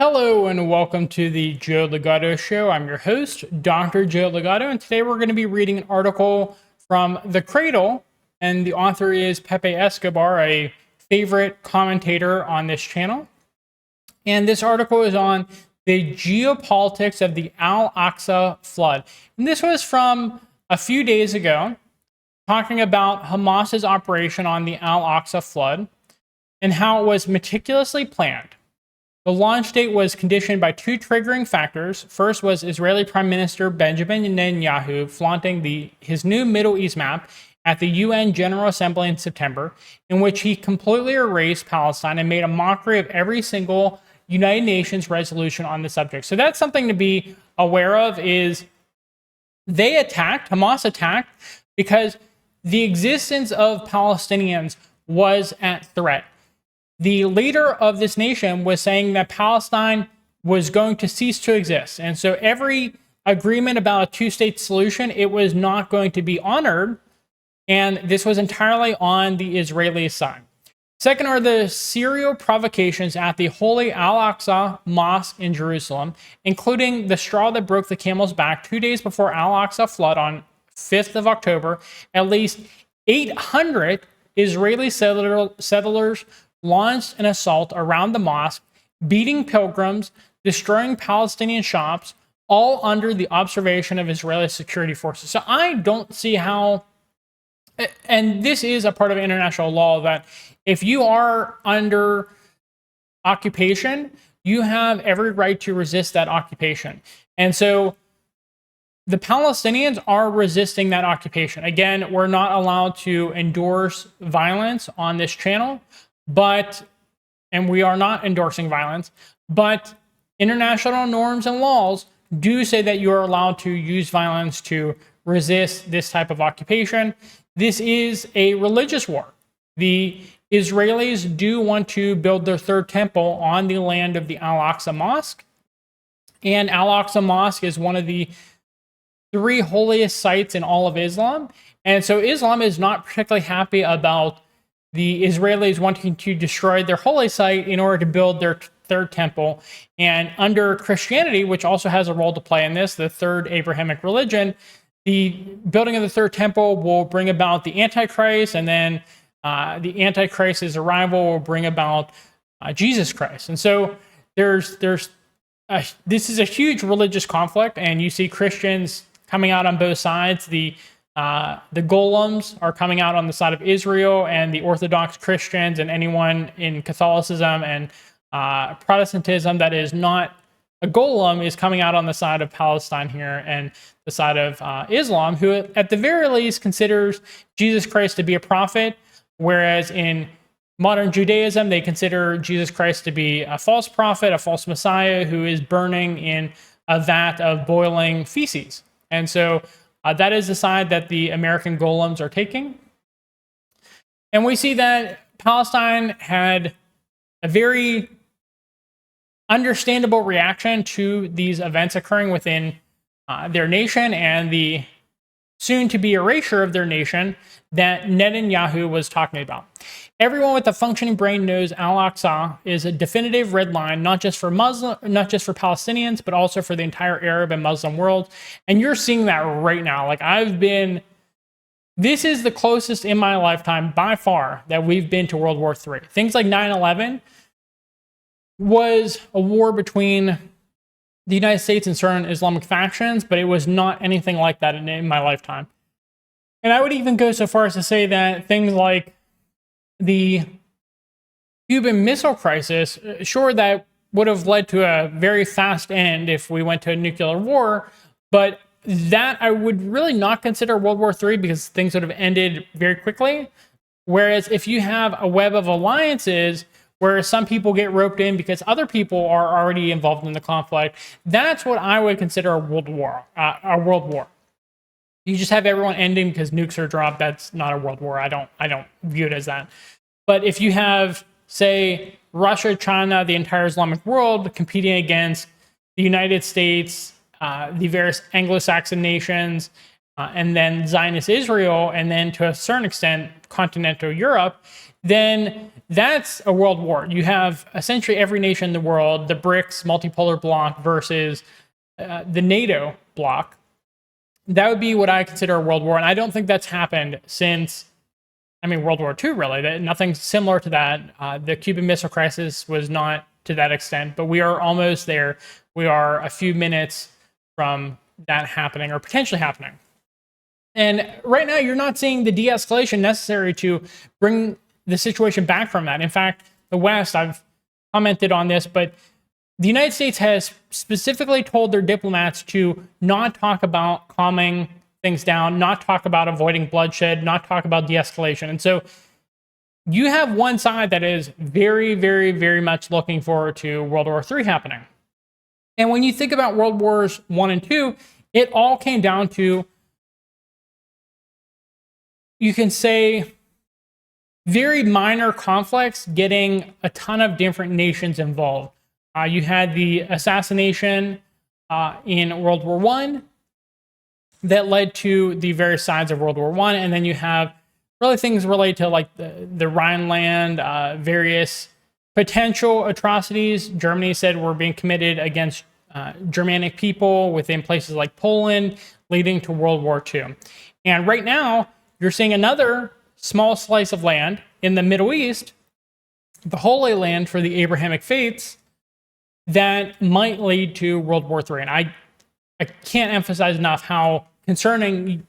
Hello and welcome to the Joe Ligato Show. I'm your host, Dr. Joe Ligato, and today we're going to be reading an article from The Cradle, and the author is Pepe Escobar, a favorite commentator on this channel. And this article is on the geopolitics of the Al-Aqsa Flood. And this was from a few days ago, talking about Hamas's operation on the Al-Aqsa Flood and how it was meticulously planned. The launch date was conditioned by two triggering factors. First was Israeli Prime Minister Benjamin Netanyahu flaunting his new Middle East map at the UN General Assembly in September, in which he completely erased Palestine and made a mockery of every single United Nations resolution on the subject. So that's something to be aware of. Is Hamas attacked because the existence of Palestinians was at threat. The leader of this nation was saying that Palestine was going to cease to exist. And so every agreement about a two-state solution, it was not going to be honored. And this was entirely on the Israeli side. Second are the serial provocations at the holy Al-Aqsa Mosque in Jerusalem, including the straw that broke the camel's back 2 days before Al-Aqsa Flood on 5th of October. At least 800 Israeli settlers launched an assault around the mosque, beating pilgrims, destroying Palestinian shops, all under the observation of Israeli security forces. So I don't see how, and this is a part of international law, that if you are under occupation, you have every right to resist that occupation. And so the Palestinians are resisting that occupation. Again, we're not allowed to endorse violence on this channel, and we are not endorsing violence, but international norms and laws do say that you are allowed to use violence to resist this type of occupation. This is a religious war. The Israelis do want to build their third temple on the land of the Al-Aqsa Mosque. And Al-Aqsa Mosque is one of the three holiest sites in all of Islam. And so Islam is not particularly happy about the Israelis wanting to destroy their holy site in order to build their third temple. And under Christianity, which also has a role to play in this, the third Abrahamic religion, the building of the third temple will bring about the Antichrist, and then the Antichrist's arrival will bring about Jesus Christ. And so this is a huge religious conflict, and you see Christians coming out on both sides. The golems are coming out on the side of Israel, and the Orthodox Christians and anyone in Catholicism and Protestantism that is not a golem is coming out on the side of Palestine here, and the side of Islam, who at the very least considers Jesus Christ to be a prophet, whereas in modern Judaism, they consider Jesus Christ to be a false prophet, a false Messiah who is burning in a vat of boiling feces. And so that is the side that the American golems are taking. And we see that Palestine had a very understandable reaction to these events occurring within their nation and the soon-to-be erasure of their nation that Netanyahu was talking about. Everyone with a functioning brain knows Al-Aqsa is a definitive red line, not just for Palestinians, but also for the entire Arab and Muslim world. And you're seeing that right now. This is the closest in my lifetime by far that we've been to World War III. Things like 9/11 was a war between the United States and certain Islamic factions, but it was not anything like that in my lifetime. And I would even go so far as to say that things like the Cuban Missile Crisis, sure, that would have led to a very fast end if we went to a nuclear war, but that I would really not consider World War III because things would have ended very quickly. Whereas if you have a web of alliances where some people get roped in because other people are already involved in the conflict, that's what I would consider a world war. You just have everyone ending because nukes are dropped. That's not a world war. I don't view it as that. But if you have, say, Russia, China, the entire Islamic world competing against the United States, the various Anglo-Saxon nations, and then Zionist Israel, and then to a certain extent continental Europe, then that's a world war. You have essentially every nation in the world, the BRICS multipolar bloc versus the NATO bloc. That would be what I consider a world war. And I don't think that's happened since, World War II, really. Nothing similar to that. The Cuban Missile Crisis was not to that extent, but we are almost there. We are a few minutes from that happening or potentially happening. And right now, you're not seeing the de-escalation necessary to bring the situation back from that. In fact, the West, I've commented on this, but the United States has specifically told their diplomats to not talk about calming things down, not talk about avoiding bloodshed, not talk about de-escalation. And so you have one side that is very, very, very much looking forward to World War III happening. And when you think about World Wars I and II, it all came down to, you can say, very minor conflicts getting a ton of different nations involved. You had the assassination in World War I that led to the various sides of World War I, and then you have really things related to like the Rhineland, various potential atrocities Germany said were being committed against Germanic people within places like Poland, leading to World War II. And right now, you're seeing another small slice of land in the Middle East, the Holy Land for the Abrahamic faiths, that might lead to World War III. And I can't emphasize enough how concerned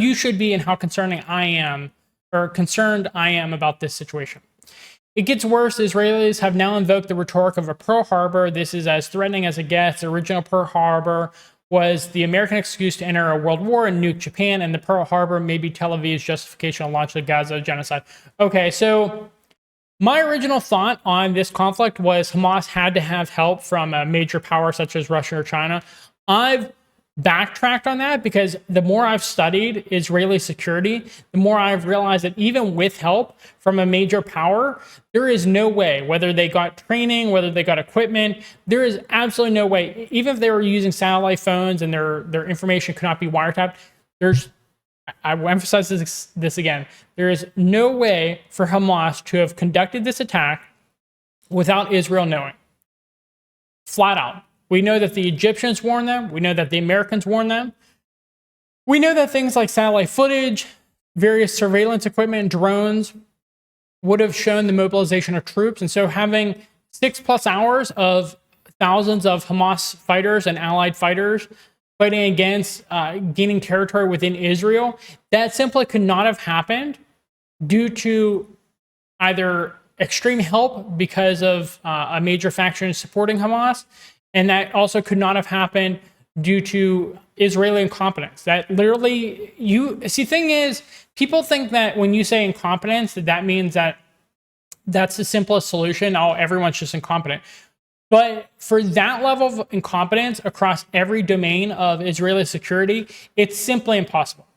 you should be and how concerned I am about this situation. It gets worse. Israelis have now invoked the rhetoric of a Pearl Harbor. This is as threatening as it gets. The original Pearl Harbor was the American excuse to enter a world war and nuke Japan, and the Pearl Harbor may be Tel Aviv's justification to launch the Gaza genocide. Okay, so my original thought on this conflict was Hamas had to have help from a major power such as Russia or China. I've backtracked on that because the more I've studied Israeli security, the more I've realized that even with help from a major power, there is no way, whether they got training, whether they got equipment, there is absolutely no way. Even if they were using satellite phones and their information could not be wiretapped, I will emphasize this again, there is no way for Hamas to have conducted this attack without Israel knowing. Flat out. We know that the Egyptians warned them. We know that the Americans warned them. We know that things like satellite footage, various surveillance equipment, drones would have shown the mobilization of troops. And so having 6+ hours of thousands of Hamas fighters and allied fighters fighting against gaining territory within Israel, that simply could not have happened due to either extreme help because of a major faction supporting Hamas, and that also could not have happened due to Israeli incompetence. That literally, thing is, people think that when you say incompetence, that means that that's the simplest solution. Oh, everyone's just incompetent. But for that level of incompetence across every domain of Israeli security, it's simply impossible.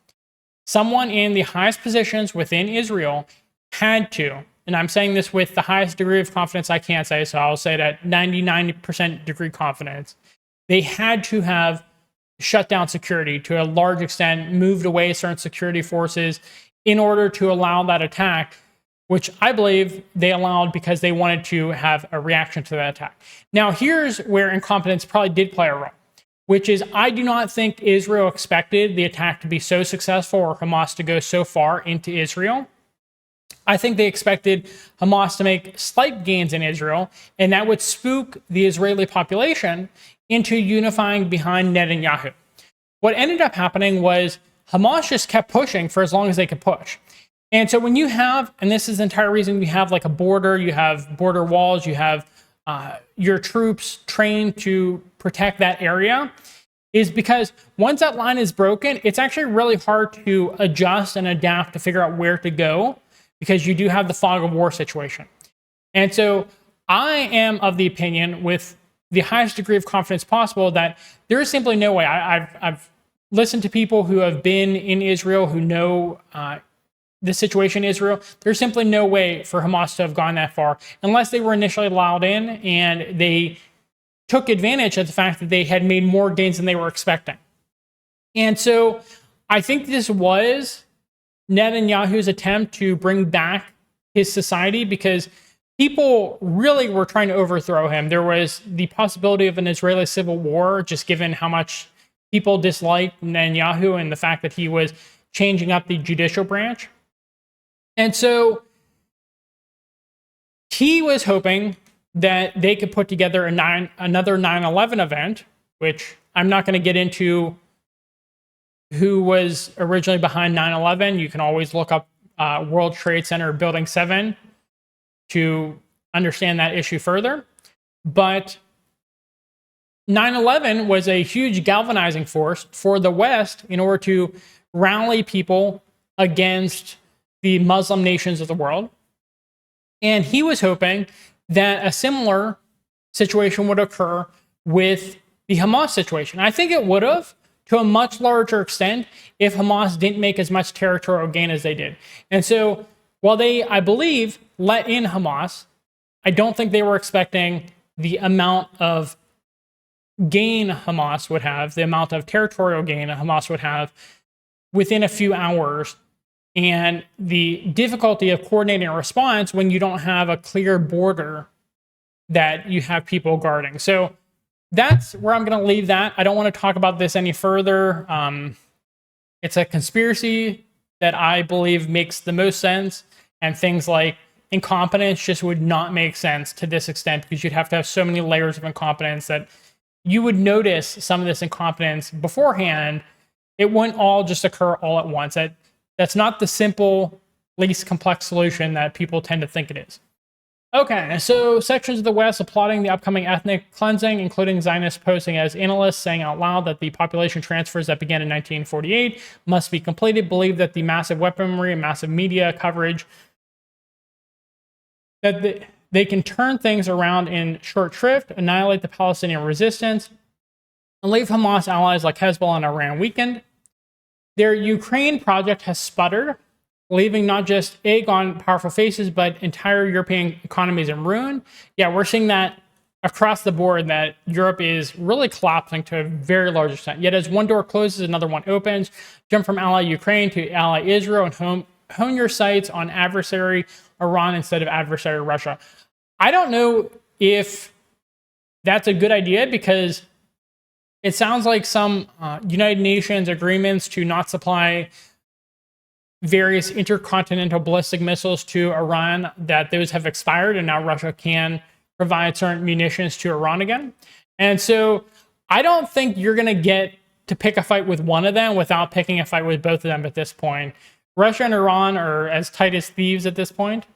Someone in the highest positions within Israel had to, and I'm saying this with the highest degree of confidence I can say, so I'll say it at 99% degree confidence, they had to have shut down security to a large extent, moved away certain security forces in order to allow that attack, which I believe they allowed because they wanted to have a reaction to that attack. Now, here's where incompetence probably did play a role, which is I do not think Israel expected the attack to be so successful or Hamas to go so far into Israel. I think they expected Hamas to make slight gains in Israel, and that would spook the Israeli population into unifying behind Netanyahu. What ended up happening was Hamas just kept pushing for as long as they could push. And so when you have, and this is the entire reason you have like a border, you have border walls, you have your troops trained to protect that area, is because once that line is broken, it's actually really hard to adjust and adapt to figure out where to go, because you do have the fog of war situation. And so I am of the opinion, with the highest degree of confidence possible, that there is simply no way. I've listened to people who have been in Israel, who know the situation in Israel. There's simply no way for Hamas to have gone that far unless they were initially allowed in and they took advantage of the fact that they had made more gains than they were expecting. And so I think this was Netanyahu's attempt to bring back his society, because people really were trying to overthrow him. There was the possibility of an Israeli civil war, just given how much people disliked Netanyahu and the fact that he was changing up the judicial branch. And so he was hoping that they could put together another 9/11 event, which I'm not going to get into who was originally behind 9/11. You can always look up World Trade Center Building 7 to understand that issue further. But 9/11 was a huge galvanizing force for the West in order to rally people against the Muslim nations of the world. And he was hoping that a similar situation would occur with the Hamas situation. I think it would have, to a much larger extent, if Hamas didn't make as much territorial gain as they did. And so while they, I believe, let in Hamas, I don't think they were expecting the amount of gain Hamas would have, the amount of territorial gain Hamas would have within a few hours, and the difficulty of coordinating a response when you don't have a clear border that you have people guarding. So that's where I'm going to leave that. I don't want to talk about this any further. It's a conspiracy that I believe makes the most sense, and things like incompetence just would not make sense to this extent, because you'd have to have so many layers of incompetence that you would notice some of this incompetence beforehand. It wouldn't all just occur all at once. That's not the simple, least complex solution that people tend to think it is. Okay, so sections of the West applauding the upcoming ethnic cleansing, including Zionists posing as analysts saying out loud that the population transfers that began in 1948 must be completed, believe that the massive weaponry and massive media coverage, that they can turn things around in short shrift, annihilate the Palestinian resistance, and leave Hamas allies like Hezbollah and Iran weakened. Their Ukraine project has sputtered, leaving not just egg on powerful faces, but entire European economies in ruin. Yeah, we're seeing that across the board, that Europe is really collapsing to a very large extent. Yet as one door closes, another one opens. Jump from ally Ukraine to ally Israel and hone your sights on adversary Iran instead of adversary Russia. I don't know if that's a good idea, because it sounds like some United Nations agreements to not supply various intercontinental ballistic missiles to Iran, that those have expired, and now Russia can provide certain munitions to Iran again. And so I don't think you're going to get to pick a fight with one of them without picking a fight with both of them at this point. Russia and Iran are as tight as thieves at this point.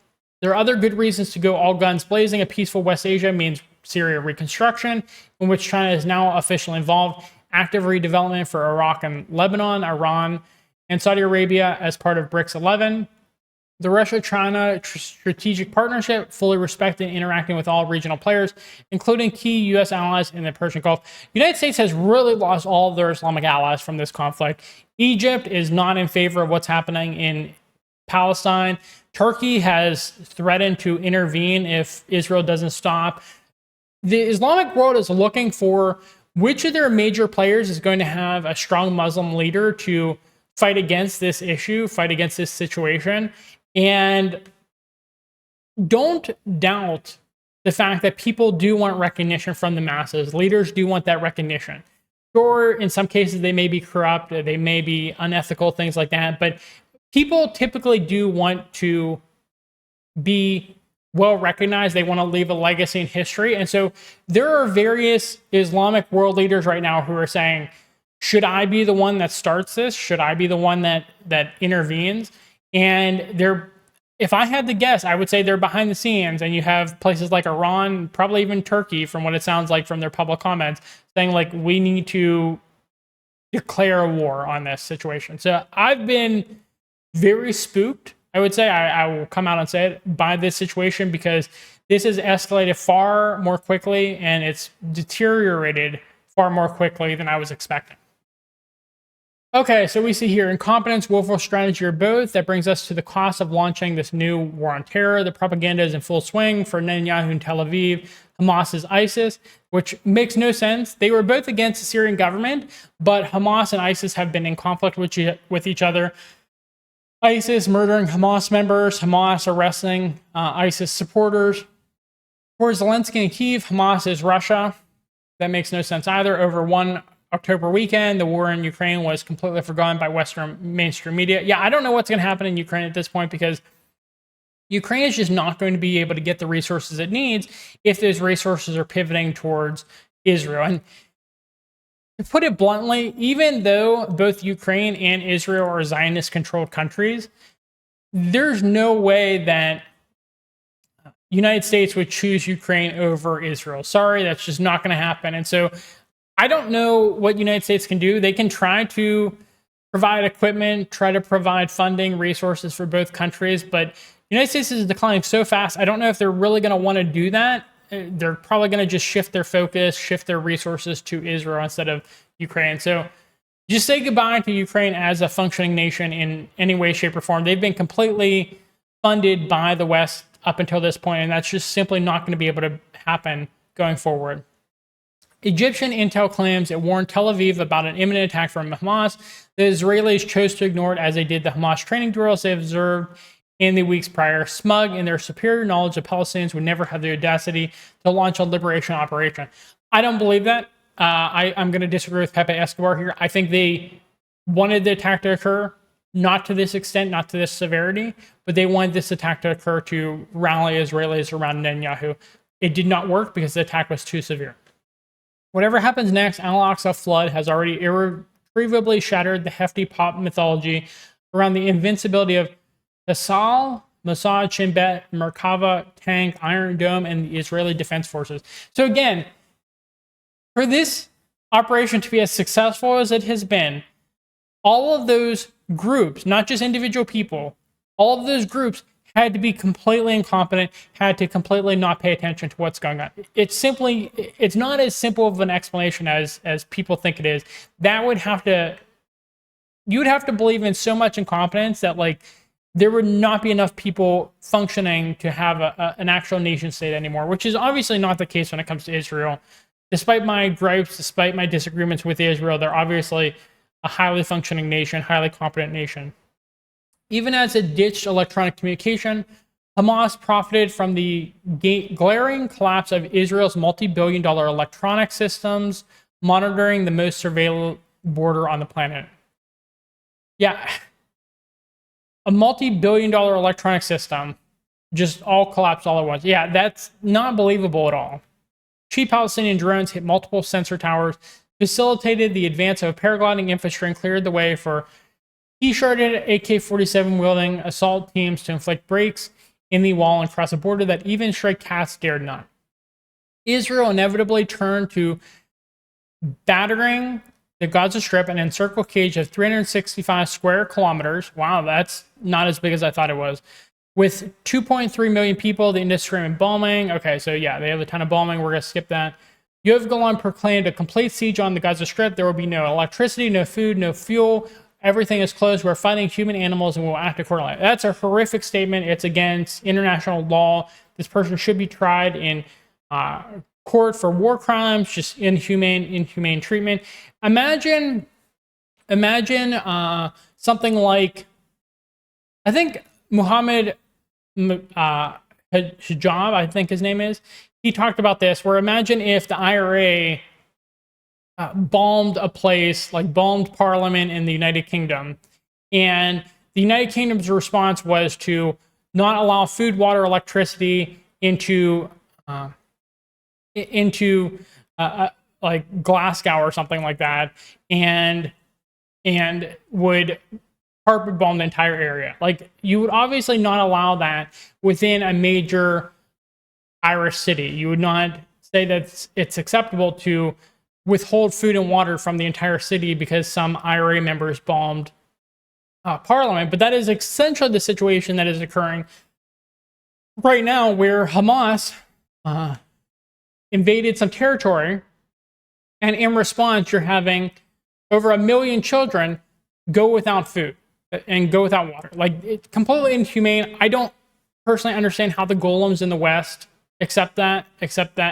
There are other good reasons to go all guns blazing. A peaceful West Asia means Syria reconstruction, in which China is now officially involved, active redevelopment for Iraq and Lebanon, Iran, and Saudi Arabia as part of BRICS 11. The Russia-China strategic partnership, fully respecting and interacting with all regional players, including key U.S. allies in the Persian Gulf. The United States has really lost all of their Islamic allies from this conflict. Egypt is not in favor of what's happening in Palestine. Turkey has threatened to intervene if Israel doesn't stop. The Islamic world is looking for which of their major players is going to have a strong Muslim leader to fight against this issue, fight against this situation. And don't doubt the fact that people do want recognition from the masses. Leaders do want that recognition. Sure, in some cases they may be corrupt, they may be unethical, things like that, but people typically do want to be well recognized. They want to leave a legacy in history. And so there are various Islamic world leaders right now who are saying, should I be the one that starts this? Should I be the one that intervenes? And if I had to guess, I would say they're behind the scenes. And you have places like Iran, probably even Turkey, from what it sounds like from their public comments, saying like, we need to declare a war on this situation. So I've been very spooked, I would say, I will come out and say it, by this situation, because this has escalated far more quickly and it's deteriorated far more quickly than I was expecting. Okay, so we see here incompetence, willful strategy, or both. That brings us to the cost of launching this new war on terror. The propaganda is in full swing for Netanyahu in Tel Aviv. Hamas is ISIS, which makes no sense. They were both against the Syrian government, but Hamas and ISIS have been in conflict with each other ISIS murdering Hamas members, Hamas arresting ISIS supporters. For Zelensky and Kyiv, Hamas is Russia. That makes no sense either. Over one October weekend, the war in Ukraine was completely forgotten by Western mainstream media. Yeah, I don't know what's going to happen in Ukraine at this point, because Ukraine is just not going to be able to get the resources it needs if those resources are pivoting towards Israel. And to put it bluntly, even though both Ukraine and Israel are Zionist-controlled countries, there's no way that United States would choose Ukraine over Israel. Sorry, that's just not going to happen. And so I don't know what United States can do. They can try to provide equipment, try to provide funding, resources for both countries, but United States is declining so fast. I don't know if they're really going to want to do that. They're probably going to just shift their focus, shift their resources to Israel instead of Ukraine. So just say goodbye to Ukraine as a functioning nation in any way, shape, or form. They've been completely funded by the West up until this point, and that's just simply not going to be able to happen going forward. Egyptian intel claims it warned Tel Aviv about an imminent attack from Hamas. The Israelis chose to ignore it, as they did the Hamas training drills they observed in the weeks prior. Smug in their superior knowledge, the Palestinians would never have the audacity to launch a liberation operation. I don't believe that. I'm going to disagree with Pepe Escobar here. I think they wanted the attack to occur, not to this extent, not to this severity, but they wanted this attack to occur to rally Israelis around Netanyahu. It did not work because the attack was too severe. Whatever happens next, Al-Aqsa Flood has already irretrievably shattered the hefty pop mythology around the invincibility of Asal, Mossad, Shin Bet, Merkava, Tank, Iron Dome, and the Israeli Defense Forces. So again, for this operation to be as successful as it has been, all of those groups, not just individual people, all of those groups had to be completely incompetent, had to completely not pay attention to what's going on. It's not as simple of an explanation as people think it is. You would have to believe in so much incompetence that there would not be enough people functioning to have an actual nation state anymore, which is obviously not the case when it comes to Israel. Despite my gripes, despite my disagreements with Israel, they're obviously a highly functioning nation, highly competent nation. Even as it ditched electronic communication, Hamas profited from the glaring collapse of Israel's multi-billion-dollar electronic systems, monitoring the most surveilled border on the planet. Yeah, a multi-billion-dollar electronic system just all collapsed all at once. Yeah, that's not believable at all. Cheap Palestinian drones hit multiple sensor towers, facilitated the advance of paragliding infantry, and cleared the way for T-shirted AK-47 wielding assault teams to inflict breaks in the wall and cross a border that even stray cats dared not. Israel inevitably turned to battering the Gaza Strip, an encircled cage of 365 square kilometers. Wow, that's not as big as I thought it was. With 2.3 million people, the indiscriminate bombing. Okay, so yeah, they have a ton of bombing. We're going to skip that. Yoav Golan proclaimed a complete siege on the Gaza Strip. There will be no electricity, no food, no fuel. Everything is closed. We're fighting human animals and we'll act accordingly. That's a horrific statement. It's against international law. This person should be tried in court for war crimes, just inhumane treatment. Imagine something like, I think Muhammad Hijab, I think his name is. He talked about this, where imagine if the IRA bombed a place, like bombed Parliament in the United Kingdom, and the United Kingdom's response was to not allow food, water, electricity into like Glasgow or something like that, and would carpet bomb the entire area. Like, you would obviously not allow that within a major Irish city. You would not say that it's acceptable to withhold food and water from the entire city because some IRA members bombed Parliament. But that is essentially the situation that is occurring right now, where Hamas invaded some territory, and in response, you're having over 1 million children go without food and go without water. Like, it's completely inhumane. I don't personally understand how the golems in the West accept that.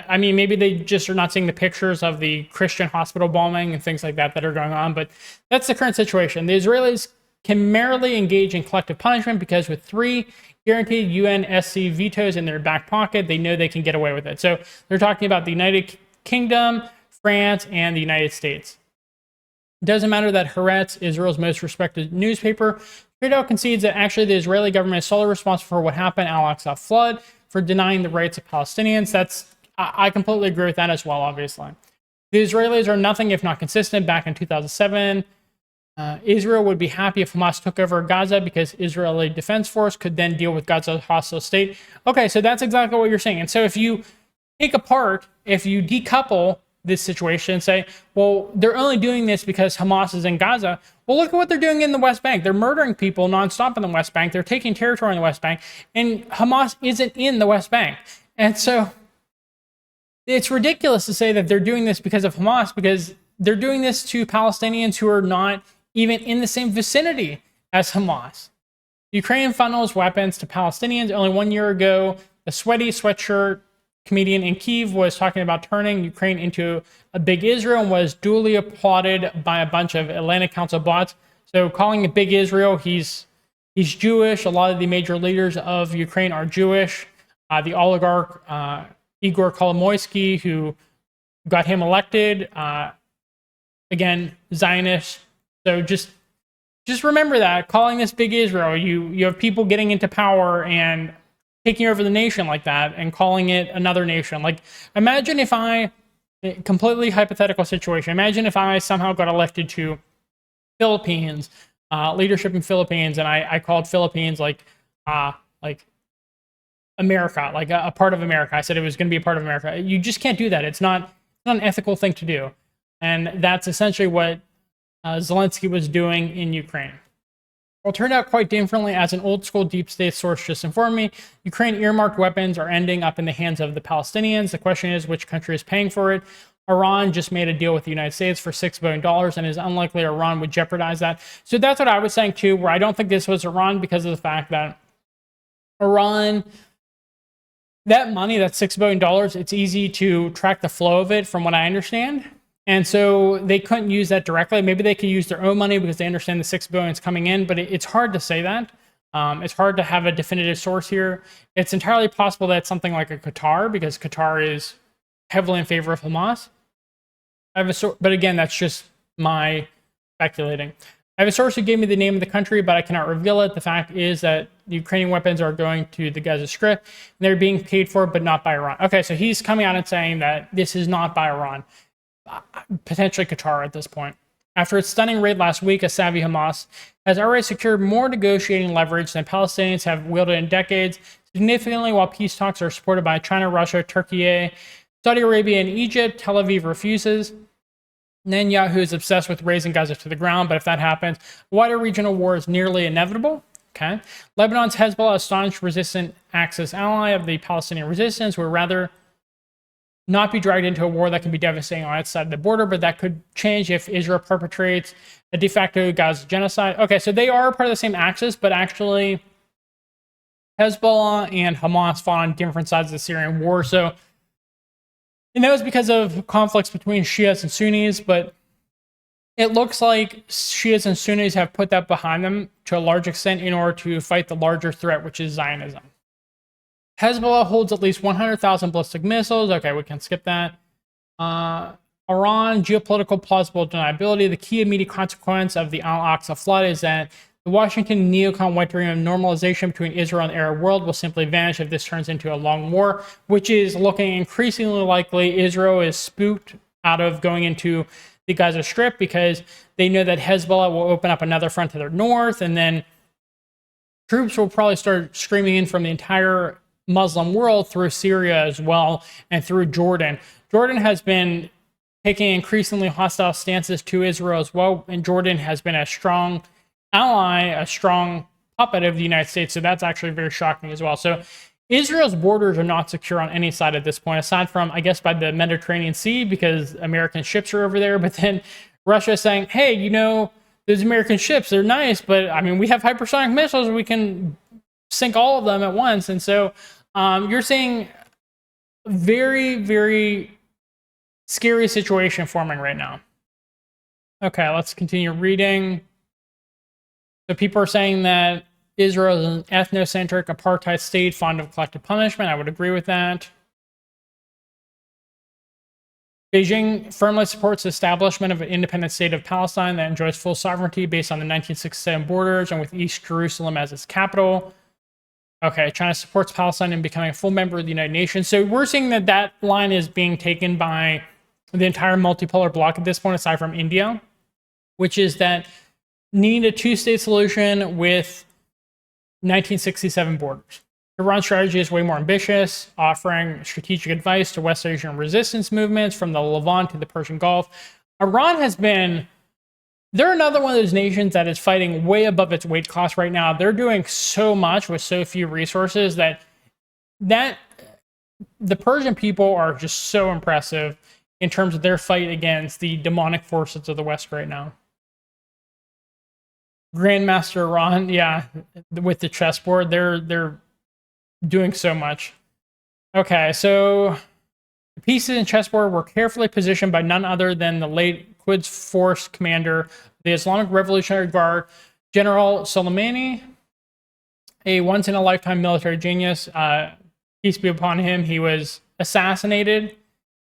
I mean, maybe they just are not seeing the pictures of the Christian hospital bombing and things like that that are going on, but that's the current situation. The Israelis can merely engage in collective punishment because with 3 guaranteed UNSC vetoes in their back pocket, they know they can get away with it. So they're talking about the United Kingdom, France, and the United States. It doesn't matter that Haaretz, Israel's most respected newspaper, straight out concedes that actually the Israeli government is solely responsible for what happened at Al-Aqsa Flood, for denying the rights of Palestinians. I completely agree with that as well, obviously. The Israelis are nothing if not consistent. Back in 2007, Israel would be happy if Hamas took over Gaza because Israeli Defense Force could then deal with Gaza's hostile state. Okay, so that's exactly what you're saying. And so if you if you decouple this situation and say, well, they're only doing this because Hamas is in Gaza. Well, look at what they're doing in the West Bank. They're murdering people nonstop in the West Bank. They're taking territory in the West Bank, and Hamas isn't in the West Bank. And so it's ridiculous to say that they're doing this because of Hamas, because they're doing this to Palestinians who are not even in the same vicinity as Hamas. Ukraine funnels weapons to Palestinians. Only 1 year ago, the sweaty sweatshirt comedian in Kyiv was talking about turning Ukraine into a big Israel and was duly applauded by a bunch of Atlantic Council bots. So calling it big Israel, he's Jewish. A lot of the major leaders of Ukraine are Jewish. The oligarch Igor Kolomoisky, who got him elected, again, Zionist. So just remember that, calling this big Israel, you have people getting into power and taking over the nation like that and calling it another nation. Like, imagine if completely hypothetical situation, imagine if I somehow got elected to Philippines, leadership in Philippines, and I called Philippines like America, like a part of America. I said it was going to be a part of America. You just can't do that. It's not an ethical thing to do. And that's essentially what Zelensky was doing in Ukraine. Well, it turned out quite differently. As an old school deep state source just informed me, Ukraine earmarked weapons are ending up in the hands of the Palestinians. The question is, which country is paying for it? Iran just made a deal with the United States for $6 billion, and it is unlikely Iran would jeopardize that. So that's what I was saying too, where I don't think this was Iran because of the fact that Iran, that money, that $6 billion, it's easy to track the flow of it from what I understand. And so they couldn't use that directly. Maybe they could use their own money because they understand the $6 billion is coming in, but it's hard to say that. It's hard to have a definitive source here. It's entirely possible that it's something like a Qatar, because Qatar is heavily in favor of Hamas. But again, that's just my speculating. I have a source who gave me the name of the country, but I cannot reveal it. The fact is that the Ukrainian weapons are going to the Gaza Strip, and they're being paid for, but not by Iran. Okay, so he's coming out and saying that this is not by Iran. Potentially Qatar at this point. After its stunning raid last week, a savvy Hamas has already secured more negotiating leverage than Palestinians have wielded in decades, significantly while peace talks are supported by China, Russia, Turkey, Saudi Arabia, and Egypt. Tel Aviv refuses. Netanyahu is obsessed with raising Gaza to the ground, but if that happens, a wider regional war is nearly inevitable. Okay. Lebanon's Hezbollah, a staunch resistant Axis ally of the Palestinian resistance, would rather not be dragged into a war that can be devastating on its side of the border, but that could change if Israel perpetrates a de facto Gaza genocide. Okay, so they are part of the same axis, but actually Hezbollah and Hamas fought on different sides of the Syrian war. So, and that was because of conflicts between Shias and Sunnis, but it looks like Shias and Sunnis have put that behind them to a large extent in order to fight the larger threat, which is Zionism. Hezbollah holds at least 100,000 ballistic missiles. Okay, we can skip that. Iran, geopolitical plausible deniability. The key immediate consequence of the Al-Aqsa flood is that the Washington neocon wet dream of normalization between Israel and the Arab world will simply vanish if this turns into a long war, which is looking increasingly likely. Israel is spooked out of going into the Gaza Strip because they know that Hezbollah will open up another front to their north, and then troops will probably start streaming in from the entire Muslim world through Syria as well, and through Jordan. Jordan has been taking increasingly hostile stances to Israel as well, and Jordan has been a strong ally, a strong puppet of the United States, so that's actually very shocking as well. So Israel's borders are not secure on any side at this point, aside from, I guess, by the Mediterranean Sea, because American ships are over there, but then Russia is saying, hey, you know, those American ships, they're nice, but I mean, we have hypersonic missiles, we can sink all of them at once. And so you're seeing very, very scary situation forming right now. Okay, let's continue reading. So people are saying that Israel is an ethnocentric apartheid state fond of collective punishment. I would agree with that. Beijing firmly supports the establishment of an independent state of Palestine that enjoys full sovereignty based on the 1967 borders and with East Jerusalem as its capital. Okay, China supports Palestine in becoming a full member of the United Nations. So we're seeing that that line is being taken by the entire multipolar bloc at this point, aside from India, which is that need a two-state solution with 1967 borders. Iran's strategy is way more ambitious, offering strategic advice to West Asian resistance movements from the Levant to the Persian Gulf. Iran has been, they're another one of those nations that is fighting way above its weight class right now. They're doing so much with so few resources that the Persian people are just so impressive in terms of their fight against the demonic forces of the West right now. Grandmaster Iran, yeah, with the chessboard, they're doing so much. Okay, so the pieces in chessboard were carefully positioned by none other than the late Quds Force commander, the Islamic Revolutionary Guard, General Soleimani, a once-in-a-lifetime military genius. Peace be upon him. He was assassinated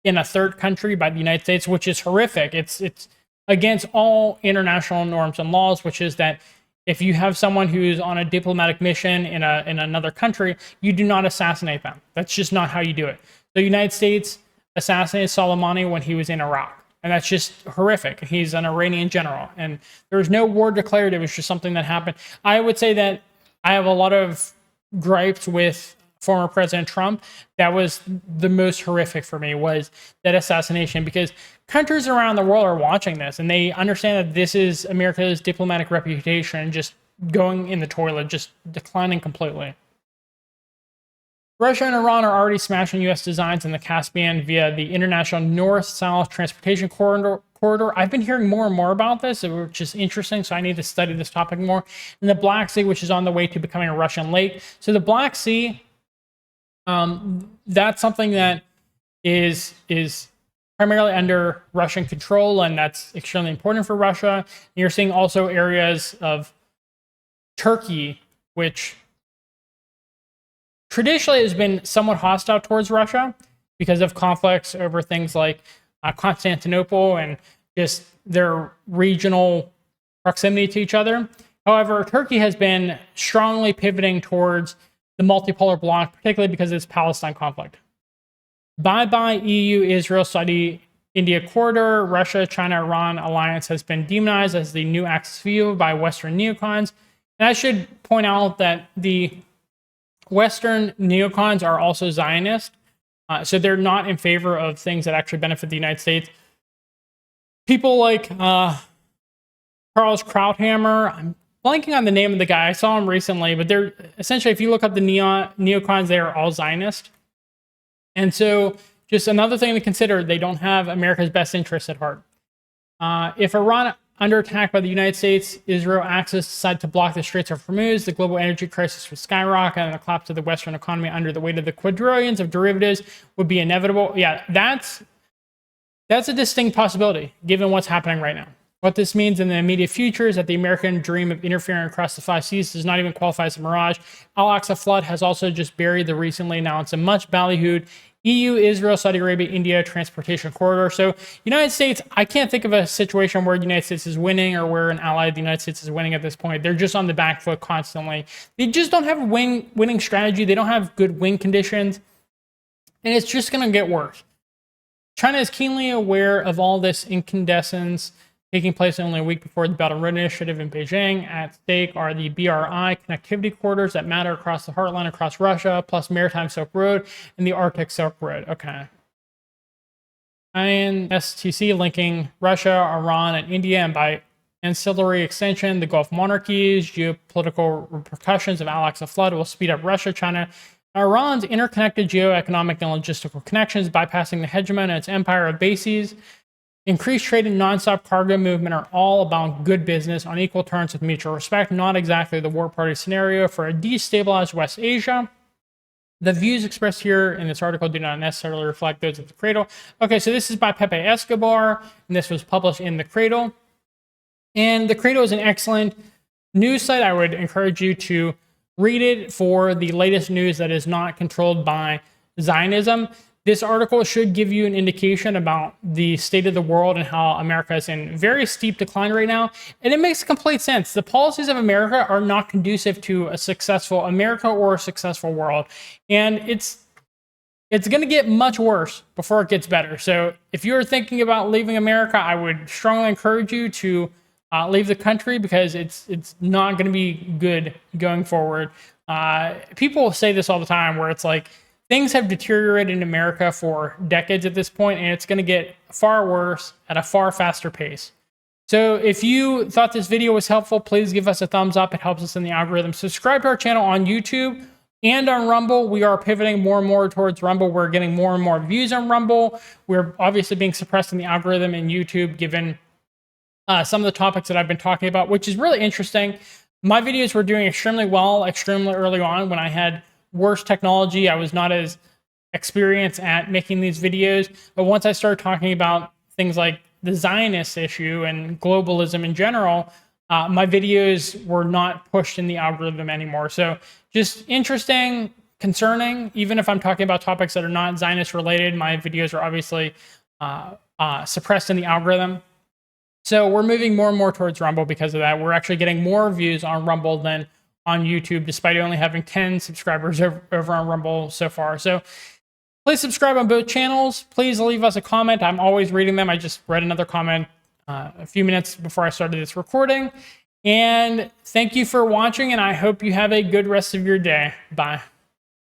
in a third country by the United States, which is horrific. It's against all international norms and laws, which is that if you have someone who's on a diplomatic mission in another country, you do not assassinate them. That's just not how you do it. The United States assassinated Soleimani when he was in Iraq, and that's just horrific. He's an Iranian general, and there was no war declared. It was just something that happened. I would say that I have a lot of gripes with former President Trump. That was the most horrific for me, was that assassination, because countries around the world are watching this and they understand that this is America's diplomatic reputation just going in the toilet, just declining completely. Russia and Iran are already smashing U.S. designs in the Caspian via the International North-South Transportation Corridor. I've been hearing more and more about this, which is interesting, so I need to study this topic more. And the Black Sea, which is on the way to becoming a Russian lake. So the Black Sea, that's something that is primarily under Russian control, and that's extremely important for Russia. And you're seeing also areas of Turkey, which traditionally has been somewhat hostile towards Russia because of conflicts over things like Constantinople and just their regional proximity to each other. However, Turkey has been strongly pivoting towards the multipolar bloc, particularly because of this Palestine conflict. Bye-bye EU, Israel, Saudi, India corridor. Russia, China, Iran alliance has been demonized as the new axis view by Western neocons. And I should point out that the Western neocons are also Zionist, so they're not in favor of things that actually benefit the United States. People like Charles Krauthammer, I'm blanking on the name of the guy, I saw him recently, but they're essentially, if you look up the neocons, they are all Zionist. And so just another thing to consider, they don't have America's best interests at heart. If Iran under attack by the United States, Israel Axis decided to block the Straits of Hormuz, the global energy crisis would skyrocket and the collapse of the Western economy under the weight of the quadrillions of derivatives would be inevitable. Yeah, that's a distinct possibility given what's happening right now. What this means in the immediate future is that the American dream of interfering across the 5 seas does not even qualify as a mirage. Al-Aqsa Flood has also just buried the recently announced and much ballyhooed EU, Israel, Saudi Arabia, India transportation corridor. So United States, I can't think of a situation where the United States is winning or where an ally of the United States is winning at this point. They're just on the back foot constantly. They just don't have a winning strategy. They don't have good win conditions. And it's just going to get worse. China is keenly aware of all this incandescence taking place only a week before the Belt and Road Initiative in Beijing. At stake are the BRI connectivity corridors that matter across the heartland across Russia, plus Maritime Silk Road and the Arctic Silk Road. Okay. INSTC linking Russia, Iran, and India, and by ancillary extension, the Gulf monarchies. Geopolitical repercussions of Al-Aqsa Flood will speed up Russia, China, Iran's interconnected geoeconomic and logistical connections, bypassing the hegemon and its empire of bases. Increased trade and nonstop cargo movement are all about good business on equal terms with mutual respect, not exactly the war party scenario for a destabilized West Asia. The views expressed here in this article do not necessarily reflect those of the Cradle. Okay, so this is by Pepe Escobar, and this was published in the Cradle. And the Cradle is an excellent news site. I would encourage you to read it for the latest news that is not controlled by Zionism. This article should give you an indication about the state of the world and how America is in very steep decline right now. And it makes complete sense. The policies of America are not conducive to a successful America or a successful world. And it's going to get much worse before it gets better. So if you're thinking about leaving America, I would strongly encourage you to leave the country, because it's not going to be good going forward. People say this all the time, where it's like, things have deteriorated in America for decades at this point, and it's going to get far worse at a far faster pace. So if you thought this video was helpful, please give us a thumbs up. It helps us in the algorithm. Subscribe to our channel on YouTube and on Rumble. We are pivoting more and more towards Rumble. We're getting more and more views on Rumble. We're obviously being suppressed in the algorithm in YouTube, given some of the topics that I've been talking about, which is really interesting. My videos were doing extremely well, extremely early on when I had worse technology. I was not as experienced at making these videos. But once I started talking about things like the Zionist issue and globalism in general, my videos were not pushed in the algorithm anymore. So just interesting, concerning. Even if I'm talking about topics that are not Zionist related, my videos are obviously suppressed in the algorithm. So we're moving more and more towards Rumble because of that. We're actually getting more views on Rumble than on YouTube, despite only having 10 subscribers over on Rumble so far. So please subscribe on both channels. Please leave us a comment. I'm always reading them. I just read another comment a few minutes before I started this recording. And thank you for watching, and I hope you have a good rest of your day. Bye.